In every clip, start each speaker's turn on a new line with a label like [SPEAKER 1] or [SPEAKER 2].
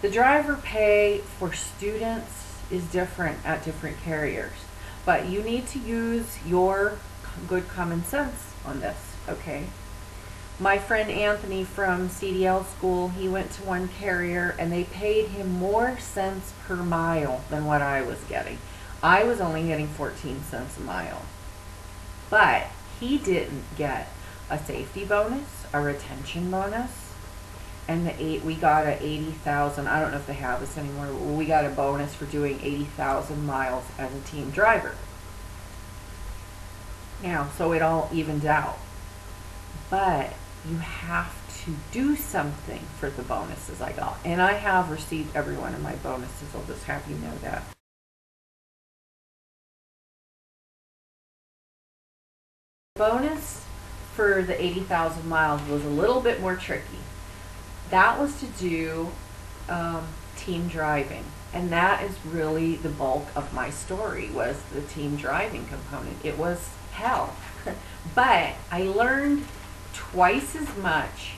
[SPEAKER 1] The driver pay for students is different at different carriers, but you need to use your good common sense on this, okay? My friend Anthony from CDL school, he went to one carrier and they paid him more cents per mile than what I was getting. I was only getting 14 cents a mile. But he didn't get a safety bonus, a retention bonus, and we got a 80,000. I don't know if they have this anymore. But we got a bonus for doing 80,000 miles as a team driver. Now, so it all evened out. But you have to do something for the bonuses I got. And I have received every one of my bonuses. I'll just have you know that. Bonus for the 80,000 miles was a little bit more tricky. That was to do team driving. And that is really the bulk of my story, was the team driving component. It was hell. But I learned twice as much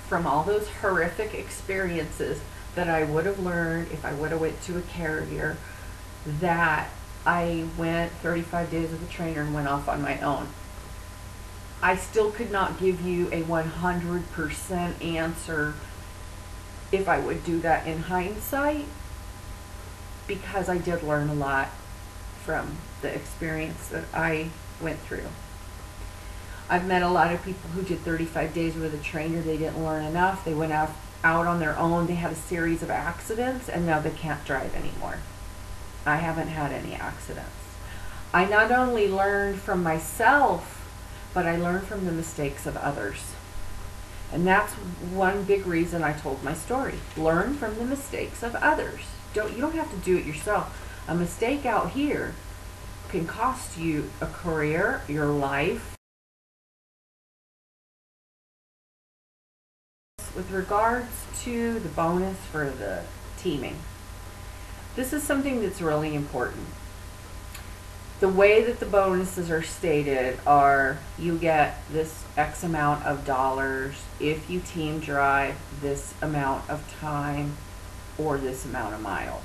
[SPEAKER 1] from all those horrific experiences that I would have learned if I would have went to a carrier that I went 35 days with a trainer and went off on my own. I still could not give you a 100% answer if I would do that in hindsight, because I did learn a lot from the experience that I went through. I've met a lot of people who did 35 days with a trainer. They didn't learn enough. They went out on their own. They had a series of accidents, and now they can't drive anymore. I haven't had any accidents. I not only learned from myself, but I learned from the mistakes of others. And that's one big reason I told my story. Learn from the mistakes of others. You don't have to do it yourself. A mistake out here can cost you a career, your life. With regards to the bonus for the teaming, this is something that's really important. The way that the bonuses are stated are, you get this X amount of dollars if you team drive this amount of time or this amount of miles.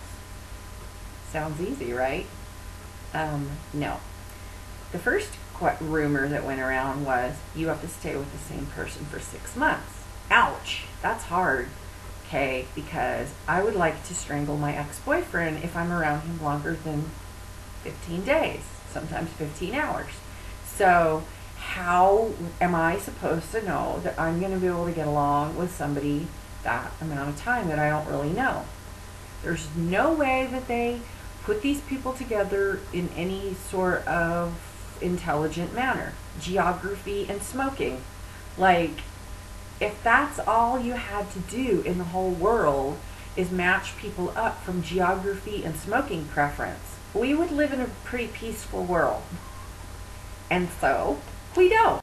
[SPEAKER 1] Sounds easy, right? No. The first rumor that went around was, you have to stay with the same person for 6 months. Ouch, that's hard. Okay, because I would like to strangle my ex-boyfriend if I'm around him longer than 15 days, sometimes 15 hours. So how am I supposed to know that I'm going to be able to get along with somebody that amount of time that I don't really know? There's no way that they put these people together in any sort of intelligent manner. Geography and smoking. Like, if that's all you had to do in the whole world is match people up from geography and smoking preference, we would live in a pretty peaceful world. And so, we don't.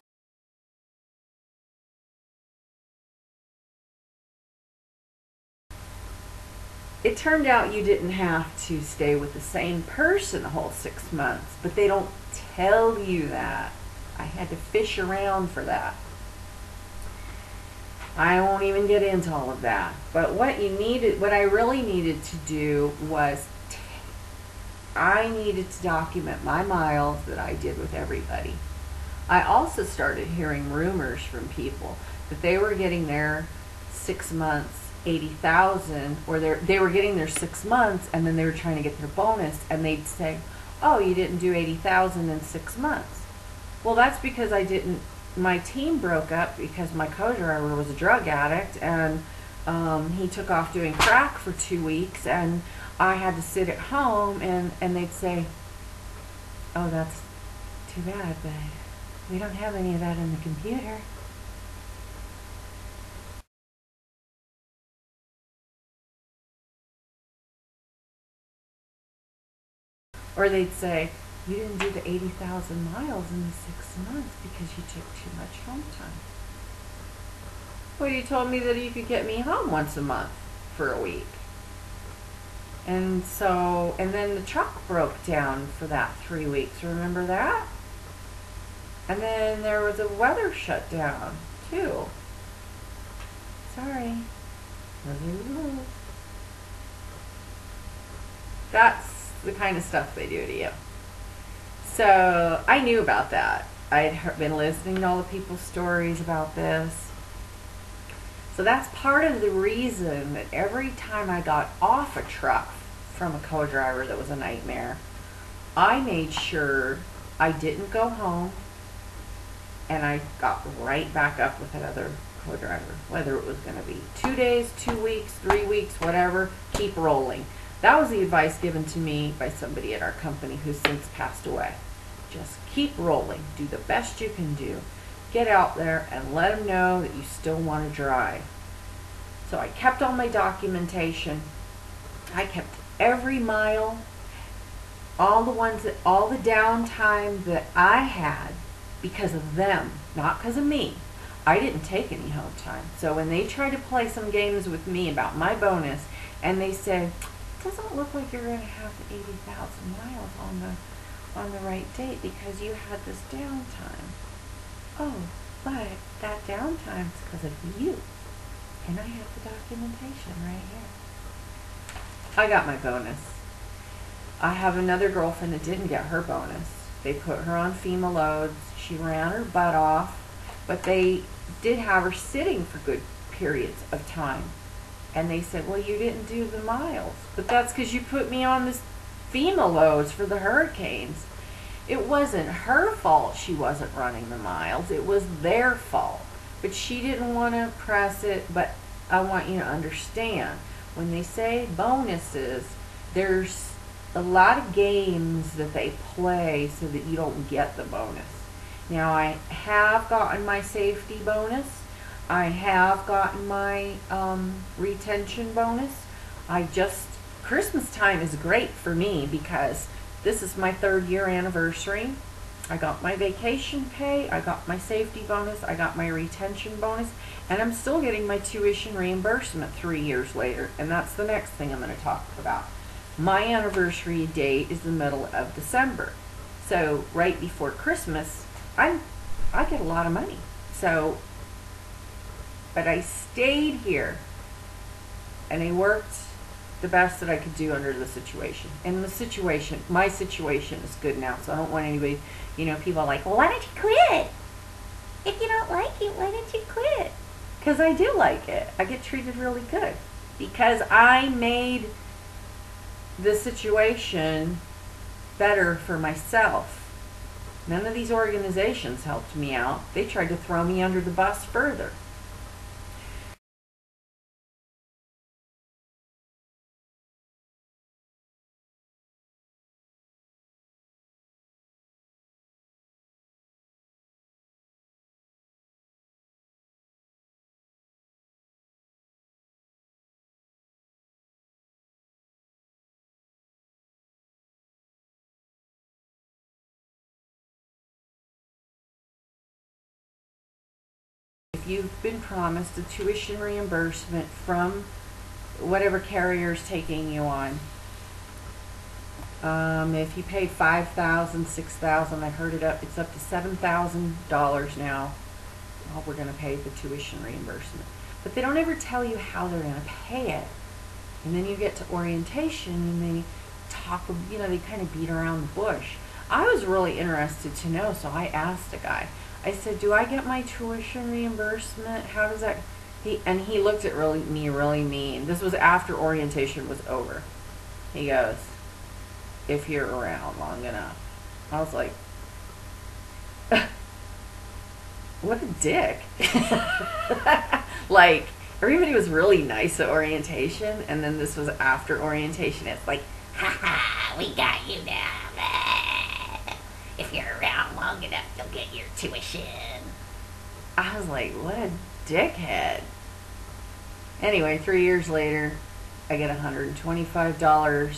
[SPEAKER 1] It turned out you didn't have to stay with the same person the whole 6 months, but they don't tell you that. I had to fish around for that. I won't even get into all of that. But what I really needed to do was, I needed to document my miles that I did with everybody. I also started hearing rumors from people that they were getting their 6 months, 80,000, or they were getting their 6 months and then they were trying to get their bonus, and they'd say, oh, you didn't do 80,000 in 6 months. Well, that's because my team broke up because my co-driver was a drug addict, and he took off doing crack for 2 weeks, and I had to sit at home, and they'd say, oh, that's too bad, but we don't have any of that in the computer. Or they'd say, you didn't do the 80,000 miles in the 6 months because you took too much home time. Well, you told me that you could get me home once a month for a week. And then the truck broke down for that 3 weeks. Remember that? And then there was a weather shutdown, too. Sorry. Those are the rules. That's the kind of stuff they do to you. So I knew about that. I had been listening to all the people's stories about this. So that's part of the reason that every time I got off a truck from a co-driver that was a nightmare, I made sure I didn't go home and I got right back up with another co-driver. Whether it was going to be 2 days, 2 weeks, 3 weeks, whatever, keep rolling. That was the advice given to me by somebody at our company who's since passed away. Just keep rolling. Do the best you can do. Get out there and let them know that you still want to drive. So I kept all my documentation. I kept every mile, all the downtime that I had because of them, not because of me. I didn't take any home time. So when they tried to play some games with me about my bonus, and they said, it doesn't look like you're going to have the 80,000 miles on the right date because you had this downtime. Oh, but that downtime is because of you. And I have the documentation right here. I got my bonus. I have another girlfriend that didn't get her bonus. They put her on FEMA loads. She ran her butt off, but they did have her sitting for good periods of time. And they said, well, you didn't do the miles. But that's because you put me on this FEMA loads for the hurricanes. It wasn't her fault she wasn't running the miles. It was their fault. But she didn't want to press it. But I want you to understand, when they say bonuses, there's a lot of games that they play so that you don't get the bonus. Now, I have gotten my safety bonus. I have gotten my retention bonus. Christmas time is great for me because this is my 3rd year anniversary. I got my vacation pay, I got my safety bonus, I got my retention bonus, and I'm still getting my tuition reimbursement 3 years later, and that's the next thing I'm going to talk about. My anniversary date is the middle of December. So right before Christmas, I get a lot of money. But I stayed here, and I worked the best that I could do under the situation. And my situation is good now, so I don't want anybody, people are like, well, why don't you quit? If you don't like it, why don't you quit? Because I do like it. I get treated really good. Because I made the situation better for myself. None of these organizations helped me out. They tried to throw me under the bus further. If you've been promised a tuition reimbursement from whatever carrier is taking you on, if you paid $5,000, $6,000, I heard it's up to $7,000 now. Well, we're going to pay the tuition reimbursement. But they don't ever tell you how they're going to pay it. And then you get to orientation and they they kind of beat around the bush. I was really interested to know, so I asked a guy. I said, do I get my tuition reimbursement? How does that... He looked at me really mean. This was after orientation was over. He goes, if you're around long enough. I was like, what a dick. Like, everybody was really nice at orientation, and then this was after orientation. It's like, ha ha, we got you now. If you're around long enough, you'll get your tuition. I was like, what a dickhead. Anyway, 3 years later, I get $125.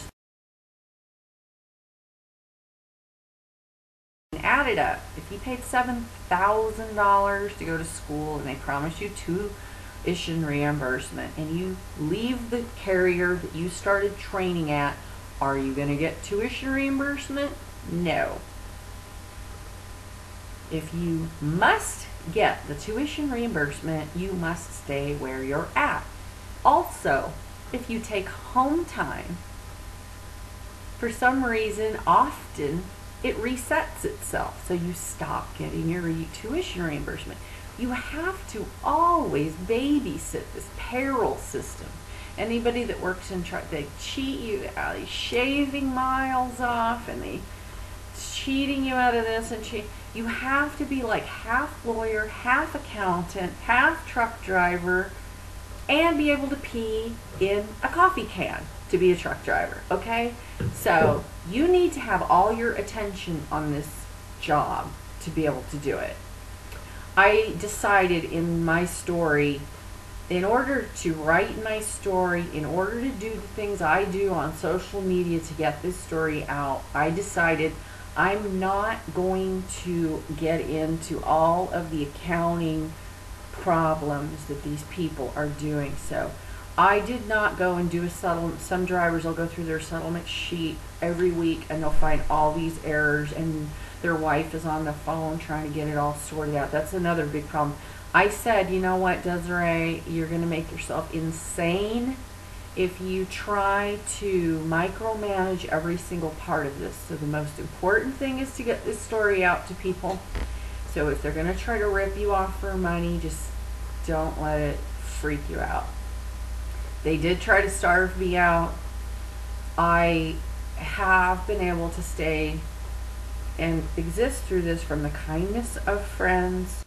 [SPEAKER 1] And add it up. If you paid $7,000 to go to school and they promise you tuition reimbursement, and you leave the carrier that you started training at, are you going to get tuition reimbursement? No. If you must get the tuition reimbursement, you must stay where you're at. Also, if you take home time, for some reason, often it resets itself. So you stop getting your tuition reimbursement. You have to always babysit this payroll system. Anybody that works in they cheat you out, they shaving miles off, and they cheating you out of this and cheat. You have to be like half lawyer, half accountant, half truck driver, and be able to pee in a coffee can to be a truck driver, okay? So you need to have all your attention on this job to be able to do it. I decided in my story, in order to write my story, in order to do the things I do on social media to get this story out, I decided I'm not going to get into all of the accounting problems that these people are doing. So I did not go and do a settlement. Some drivers will go through their settlement sheet every week and they'll find all these errors, and their wife is on the phone trying to get it all sorted out. That's another big problem. I said, you know what, Desiree, you're going to make yourself insane if you try to micromanage every single part of this. So the most important thing is to get this story out to people. So if they're going to try to rip you off for money, just don't let it freak you out. They did try to starve me out. I have been able to stay and exist through this from the kindness of friends.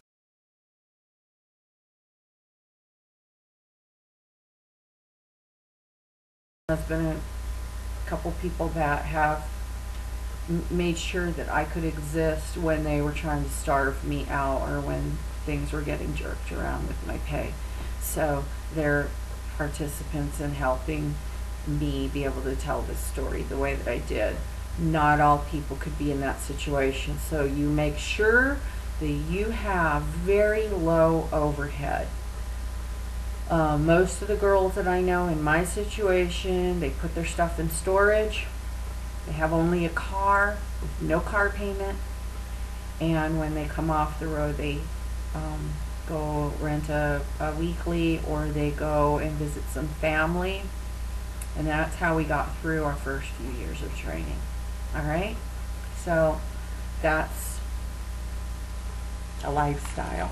[SPEAKER 1] There's been a couple people that have made sure that I could exist when they were trying to starve me out or when things were getting jerked around with my pay. So they're participants in helping me be able to tell this story the way that I did. Not all people could be in that situation. So you make sure that you have very low overhead. Most of the girls that I know in my situation, they put their stuff in storage. They have only a car with no car payment. And when they come off the road, they go rent a weekly, or they go and visit some family. And that's how we got through our first few years of training. All right? So that's a lifestyle.